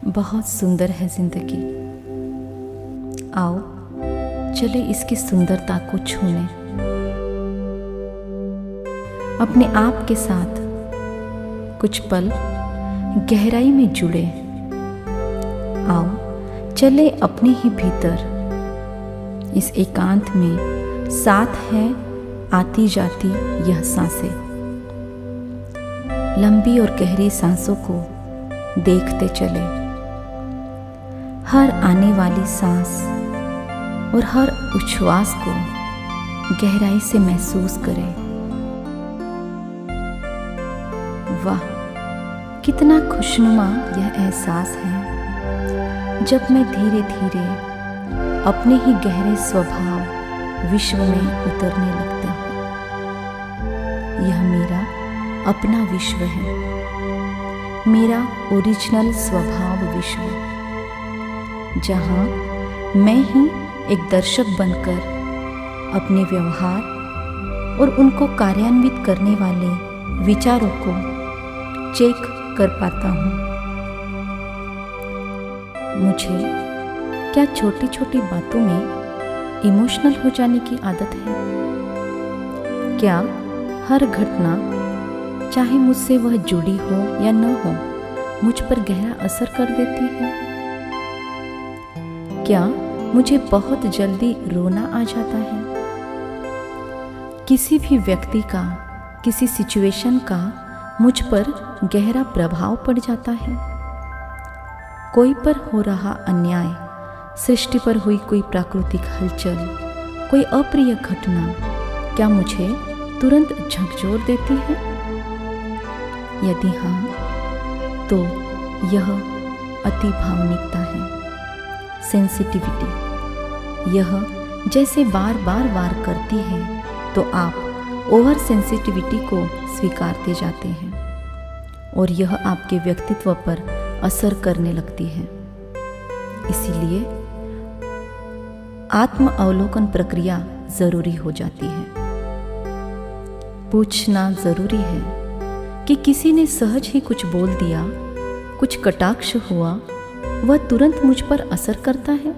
बहुत सुंदर है जिंदगी। आओ चले इसकी सुंदरता को छूने, अपने आप के साथ कुछ पल गहराई में जुड़े। आओ चले अपने ही भीतर इस एकांत में साथ है आती जाती यह सांसें। लंबी और गहरी सांसों को देखते चले, हर आने वाली सांस और हर उच्छ्वास को गहराई से महसूस करें। वाह, कितना खुशनुमा यह एहसास है जब मैं धीरे धीरे अपने ही गहरे स्वभाव विश्व में उतरने लगता हूँ। यह मेरा अपना विश्व है, मेरा ओरिजिनल स्वभाव विश्व, जहाँ मैं ही एक दर्शक बनकर अपने व्यवहार और उनको कार्यान्वित करने वाले विचारों को चेक कर पाता हूँ। मुझे क्या छोटी छोटी बातों में इमोशनल हो जाने की आदत है? क्या हर घटना, चाहे मुझसे वह जुड़ी हो या न हो, मुझ पर गहरा असर कर देती है? क्या मुझे बहुत जल्दी रोना आ जाता है? किसी भी व्यक्ति का, किसी सिचुएशन का मुझ पर गहरा प्रभाव पड़ जाता है? कोई पर हो रहा अन्याय, सृष्टि पर हुई कोई प्राकृतिक हलचल, कोई अप्रिय घटना क्या मुझे तुरंत झकझोर देती है? यदि हाँ, तो यह अति भावनिकता है, सेंसिटिविटी। यह जैसे बार बार वार करती है तो आप ओवर सेंसिटिविटी को स्वीकारते जाते हैं और यह आपके व्यक्तित्व पर असर करने लगती है। इसीलिए आत्म अवलोकन प्रक्रिया जरूरी हो जाती है। पूछना जरूरी है कि किसी ने सहज ही कुछ बोल दिया, कुछ कटाक्ष हुआ, वह तुरंत मुझ पर असर करता है?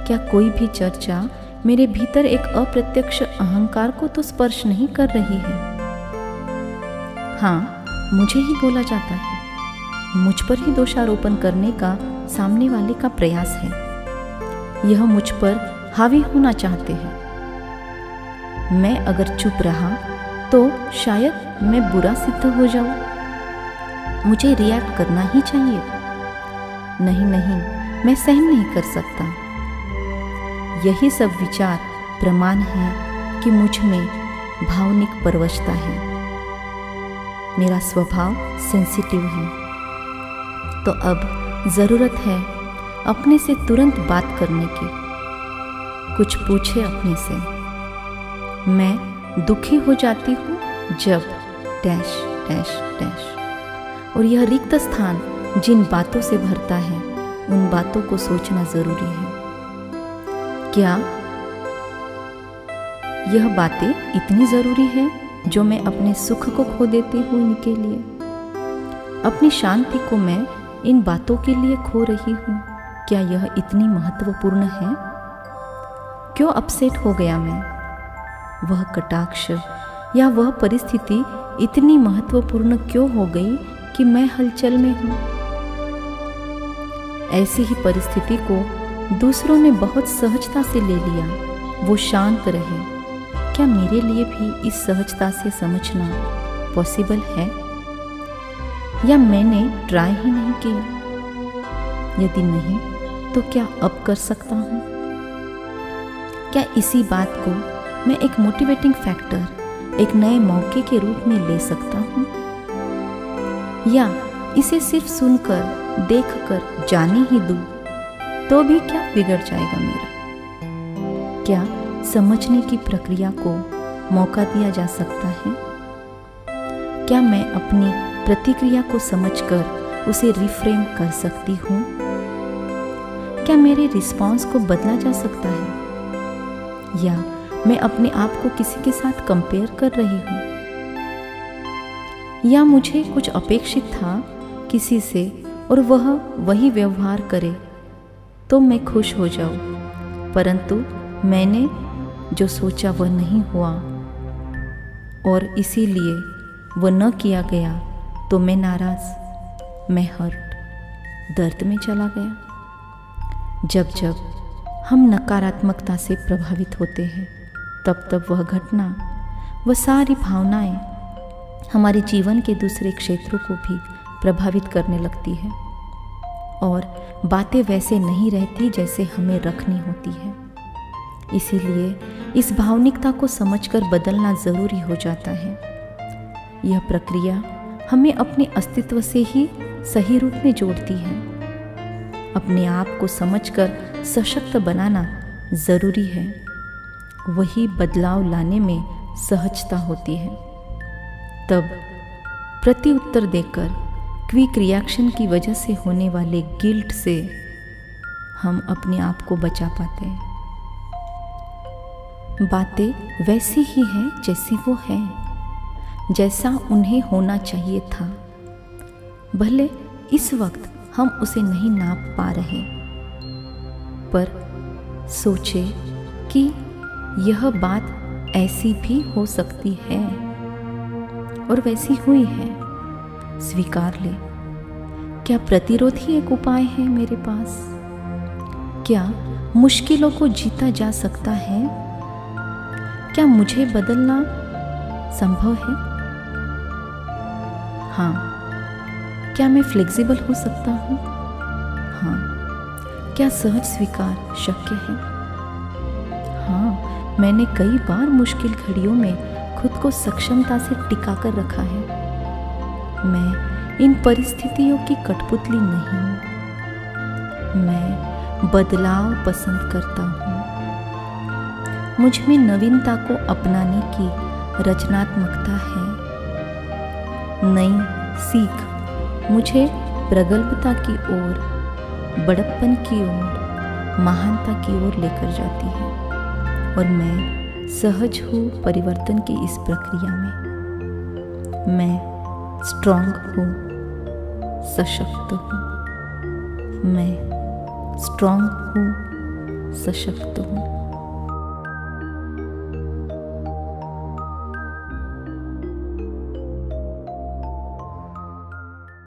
क्या कोई भी चर्चा मेरे भीतर एक अप्रत्यक्ष अहंकार को तो स्पर्श नहीं कर रही है? हाँ, मुझे ही बोला जाता है, मुझ पर ही दोषारोपण करने का सामने वाले का प्रयास है। यह मुझ पर हावी होना चाहते हैं। मैं अगर चुप रहा तो शायद मैं बुरा सिद्ध हो जाऊं। मुझे रिएक्ट करना ही चाहिए। नहीं नहीं, मैं सहन नहीं कर सकता। यही सब विचार प्रमाण है कि मुझ में भावनिक परवशता है, मेरा स्वभाव सेंसिटिव है। तो अब ज़रूरत है अपने से तुरंत बात करने की। कुछ पूछे अपने से। मैं दुखी हो जाती हूँ जब डैश डैश डैश, और यह रिक्त स्थान जिन बातों से भरता है, उन बातों को सोचना ज़रूरी है। क्या यह बातें इतनी ज़रूरी है जो मैं अपने सुख को खो देती हूँ इनके लिए? अपनी शांति को मैं इन बातों के लिए खो रही हूँ? क्या यह इतनी महत्वपूर्ण है? क्यों अपसेट हो गया मैं? वह कटाक्ष या वह परिस्थिति इतनी महत्वपूर्ण क्यों हो गई कि मैं हलचल में हूँ? ऐसी ही परिस्थिति को दूसरों ने बहुत सहजता से ले लिया। वो शांत रहे। क्या मेरे लिए भी इस सहजता से समझना पॉसिबल है? या मैंने ट्राई ही नहीं किया? यदि नहीं, तो क्या अब कर सकता हूँ? क्या इसी बात को मैं एक मोटिवेटिंग फैक्टर, एक नए मौके के रूप में ले सकता हूँ? या इसे सिर्फ सुनकर, देखकर जाने ही दूँ तो भी क्या बिगड़ जाएगा मेरा? क्या समझने की प्रक्रिया को मौका दिया जा सकता है? क्या मैं अपनी प्रतिक्रिया को समझकर उसे रिफ्रेम कर सकती हूँ? क्या मेरे रिस्पॉन्स को बदला जा सकता है? या मैं अपने आप को किसी के साथ कंपेयर कर रही हूँ? या मुझे कुछ अपेक्षित था किसी से और वह वही व्यवहार करे तो मैं खुश हो जाऊं, परंतु मैंने जो सोचा वह नहीं हुआ और इसीलिए वह न किया गया तो मैं नाराज, मैं हर्ट, दर्द में चला गया। जब जब हम नकारात्मकता से प्रभावित होते हैं तब तब वह घटना, वह सारी भावनाएं हमारे जीवन के दूसरे क्षेत्रों को भी प्रभावित करने लगती है और बातें वैसे नहीं रहती जैसे हमें रखनी होती है। इसीलिए इस भावनिकता को समझकर बदलना ज़रूरी हो जाता है। यह प्रक्रिया हमें अपने अस्तित्व से ही सही रूप में जोड़ती है। अपने आप को समझकर सशक्त बनाना ज़रूरी है। वही बदलाव लाने में सहजता होती है। तब प्रति उत्तर देकर क्विक रिएक्शन की वजह से होने वाले गिल्ट से हम अपने आप को बचा पाते हैं। बातें वैसी ही हैं जैसी वो हैं, जैसा उन्हें होना चाहिए था। भले इस वक्त हम उसे नहीं नाप पा रहे, पर सोचे कि यह बात ऐसी भी हो सकती है और वैसी हुई है, स्वीकार ले। क्या प्रतिरोध ही एक उपाय है मेरे पास? क्या मुश्किलों को जीता जा सकता है? क्या मुझे बदलना संभव है? हाँ। क्या मैं फ्लेक्सिबल हो सकता हूँ? हाँ। क्या सहज स्वीकार शक्य है? हाँ, मैंने कई बार मुश्किल घड़ियों में खुद को सक्षमता से टिका कर रखा है। मैं इन परिस्थितियों की कठपुतली नहीं हूँ। मैं बदलाव पसंद करता हूँ। मुझ में नवीनता को अपनाने की रचनात्मकता है। नई सीख मुझे प्रगल्भता की ओर, बड़प्पन की ओर, महानता की ओर लेकर जाती है और मैं सहज हूँ परिवर्तन की इस प्रक्रिया में। मैं स्ट्रॉन्ग हूँ, सशक्त हूँ। मैं स्ट्रॉन्ग हूँ, सशक्त हूँ।